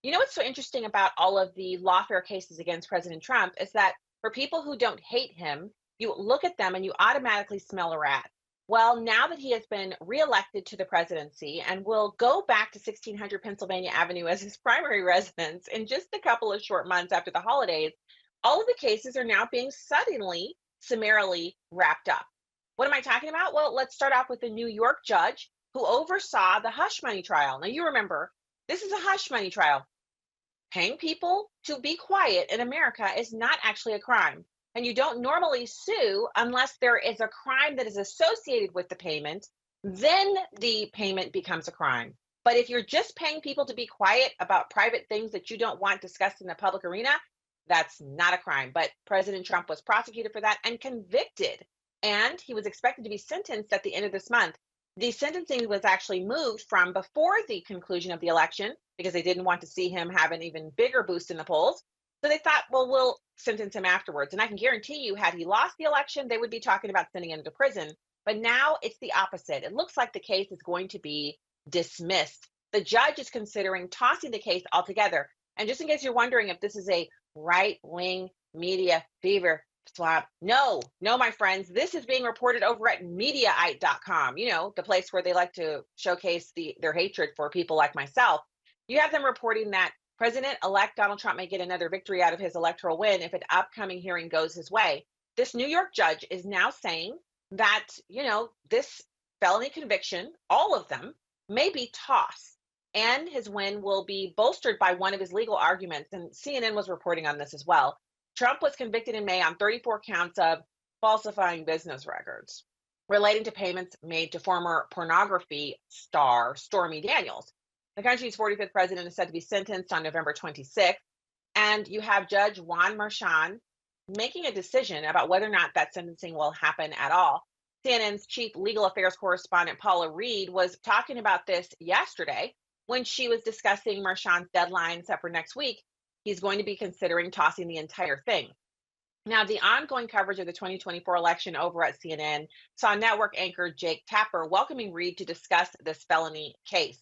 You know what's so interesting about all of the lawfare cases against President Trump is that for people who don't hate him, you look at them and you automatically smell a rat. Well, now that he has been reelected to the presidency and will go back to 1600 Pennsylvania Avenue as his primary residence in just a couple of short months after the holidays, all of the cases are now being suddenly, summarily wrapped up. What am I talking about? Well, let's start off with the New York judge who oversaw the hush money trial. Now, you remember, this is a hush money trial. Paying people to be quiet in America is not actually a crime. And you don't normally sue unless there is a crime that is associated with the payment. Then the payment becomes a crime. But if you're just paying people to be quiet about private things that you don't want discussed in the public arena, that's not a crime. But President Trump was prosecuted for that and convicted. And he was expected to be sentenced at the end of this month. The sentencing was actually moved from before the conclusion of the election because they didn't want to see him have an even bigger boost in the polls. So they thought, well, we'll sentence him afterwards. And I can guarantee you, had he lost the election, they would be talking about sending him to prison. But now it's the opposite. It looks like the case is going to be dismissed. The judge is considering tossing the case altogether. And just in case you're wondering if this is a right-wing media fever swamp, no, my friends, this is being reported over at Mediaite.com, the place where they like to showcase their hatred for people like myself. You have them reporting that President-elect Donald Trump may get another victory out of his electoral win if an upcoming hearing goes his way. This New York judge is now saying that, this felony conviction, all of them, may be tossed. And his win will be bolstered by one of his legal arguments. And CNN was reporting on this as well. Trump was convicted in May on 34 counts of falsifying business records relating to payments made to former pornography star Stormy Daniels. The country's 45th president is said to be sentenced on November 26th. And you have Judge Juan Merchan making a decision about whether or not that sentencing will happen at all. CNN's chief legal affairs correspondent Paula Reed was talking about this yesterday when she was discussing Merchan's deadline set for next week. He's going to be considering tossing the entire thing. Now, the ongoing coverage of the 2024 election over at CNN saw network anchor Jake Tapper welcoming Reed to discuss this felony case.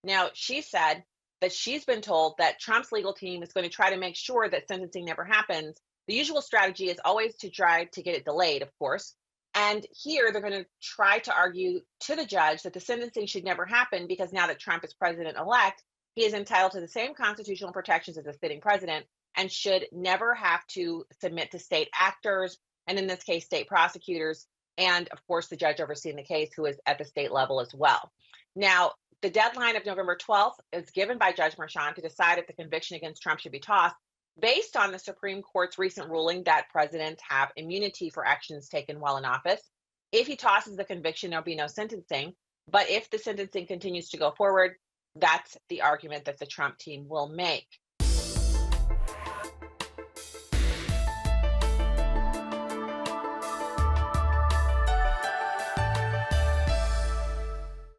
Now, she said that she's been told that Trump's legal team is going to try to make sure that sentencing never happens. The usual strategy is always to try to get it delayed, of course. And here they're going to try to argue to the judge that the sentencing should never happen because now that Trump is president-elect, he is entitled to the same constitutional protections as a sitting president and should never have to submit to state actors, and in this case, state prosecutors, and of course, the judge overseeing the case who is at the state level as well. Now, the deadline of November 12th is given by Judge Merchan to decide if the conviction against Trump should be tossed based on the Supreme Court's recent ruling that presidents have immunity for actions taken while in office. If he tosses the conviction, there'll be no sentencing. But if the sentencing continues to go forward, that's the argument that the Trump team will make.